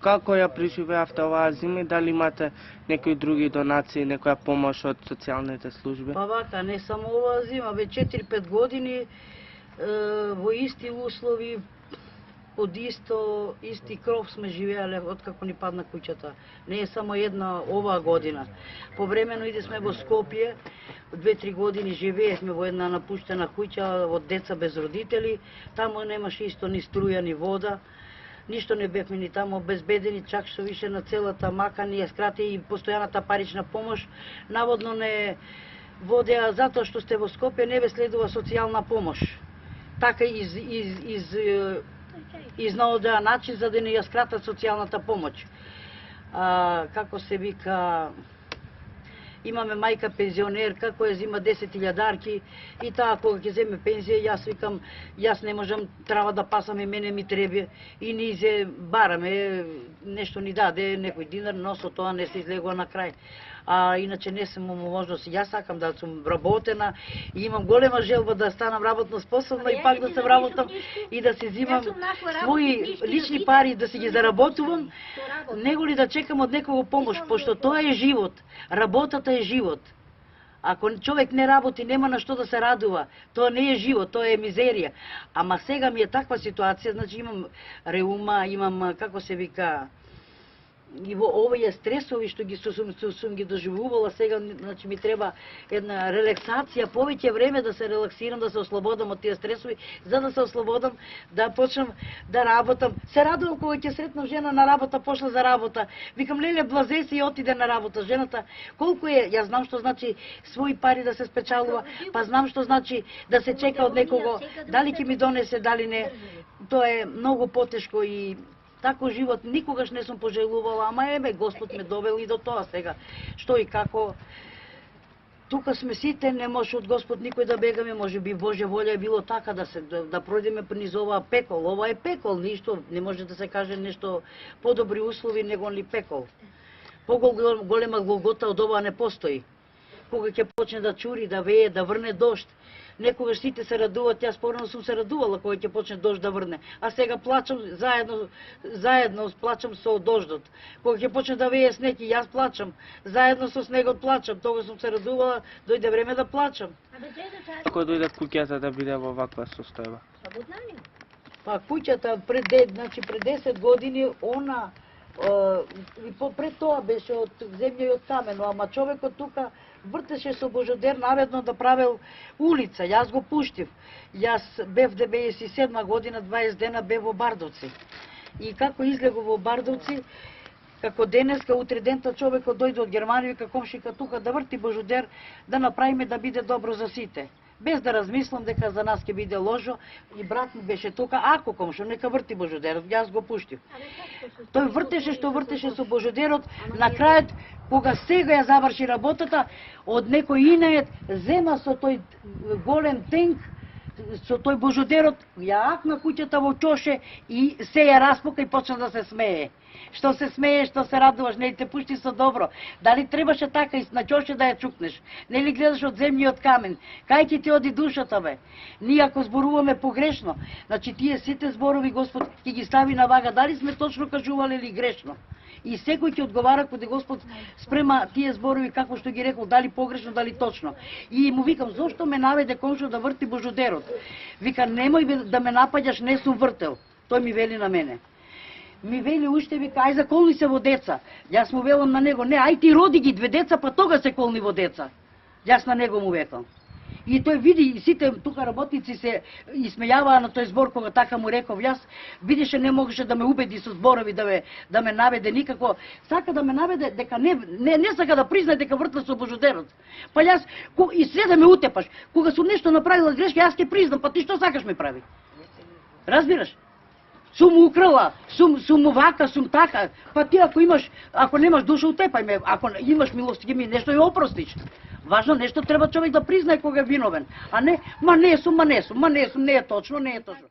Како ја преживеавте оваа зима и дали имате некои други донации, некоја помош од социјалните служби? Па вака, не само оваа зима, ве 4-5 години во исти услови, под исти кров сме живеале откако ни падна куќата. Не е само една оваа година. Повремено иде сме во Скопје, 2-3 години живеевме во една напуштена куќа од деца без родители. Таму немаше исто ни струја, ни вода. Ништо не бевме ни таму обезбедени, чак што више на целата мака ни ја скрати и постојаната парична помош. Наводно не водеа затоа што сте во Скопје, не ве следува социјална помош. Така изнаодеа начин за да не ја скратат социјалната помош. Како се вика, имаме мајка пензионерка која зима 10.000 и таа кога ќе земе пензија, јас викам, јас не можам, треба да пасам и мене ми треба и ни се бараме, нешто ни даде, некој динар, но со тоа не се излегува на крај. Иначе не сум можност, јас сакам да сум работена и имам голема желба да станам работно способна и пак да се вработам и да се зимам своји лични пари, да си ги заработувам, него ли да чекам од некого помош, пошто тоа е живот, работата е живот. Ако човек не работи, нема на што да се радува. Тоа не е живот, тоа е мизерија. Ама сега ми е таква ситуација, значи имам реума, имам, како се вика, и во овие стресови што ги сум ги доживувала сега, значи ми треба една релаксација, повеќе време да се релаксирам, да се ослободам од тие стресови, за да се ослободам, да почнам да работам. Се радувам кога ќе сретнам жена на работа, пошла за работа. Викам, леле, блазе си и отиде на работа. Жената, колку е, јас знам што значи своји пари да се спечалува, па знам што значи да се чека од некого, дали ќе ми донесе, дали не. Тоа е многу потешко и тако живот никогаш не сум пожелувала, ама еве Господ ме довел и до тоа сега. Што и како. Тука сме сите, не може од Господ никој да бегаме, може би Божја волја е било така да пройдеме низ оваа пекол. Ова е пекол, ништо не може да се каже нешто подобри услови него ли пекол. Поголема голгота од ова не постои. Кога ќе почне да чури, да вее, да врне дожд, некогаш сите се радуваат, јас порано сум се радувала кога ќе почне дожд да врне, а сега плачам заедно плачам со дождот. Кога ќе почне да вее снег, јас плачам, заедно со снегот плачам, тогаш сум се радувала, дојде време да плачам. Како дојде куќата да биде во ваква состојба? Па куќата пред 10 години она пред тоа беше од земја и од камено, ама човекот тука вртеше со Божодер наведно да правел улица. Јас го пуштив. Јас бев 97 година, 20 дена бев во Бардовци. И како излего во Бардовци, како денеска, утре дента човекот дојде од Германија, вика комшика тука да врти Божодер, да направиме да биде добро за сите. Без да размислам дека за нас ќе биде ложо, и брат ми беше тука, ако комшо, нека врти Божодерот, јас го пуштив. Тој вртеше со Божодерот, на крајот, кога сега ја заврши работата, од некој инает зема со тој голем тенк, со тој Божодерот, ја акна куќата во чоше и се ја распука и почна да се смее. Што се смееш, што се радуваш, нели те пушти со добро. Дали требаше така и на чоше да ја чукнеш? Нели гледаш од земја и од камен? Кај ќе ти оди душата, бе? Ние ако зборуваме погрешно, значи тие сите зборови Господ ќе ги стави на вага, дали сме точно кажувале или грешно? И секој ќе одговара кога Господ спрема тие зборови како што ги рекол, дали погрешно, дали точно. И му викам, зошто ме наведе комшо да врти Божодерот? Вика, немој да ме напаѓаш, не сум вртел. Тој ми вели на мене. Ми вели уште, вика, ај заколни се во деца. Јас му велам на него, не, ај ти роди ги 2 деца, па тога се колни во деца. Јас на него му векам. И тој види, и сите тука работници се исмејаваа на тој збор кога така му реков. Јас видеше не можеше да ме убеди со зборови да ме наведе никако. Сака да ме наведе дека не сака да признае дека вртла со Божодерот. Па јас и се да ме утепаш. Кога сум нешто направила грешка, јас ќе признам, па ти што сакаш ме прави? Разбираш? Сум украла, сум вака, сум така. Па ти ако немаш душа, утепај ме. Ако имаш милост, ќе ми нешто ја опростиш. Важно нешто треба човек да признае кога е виновен, а не, не е точно, не е точно.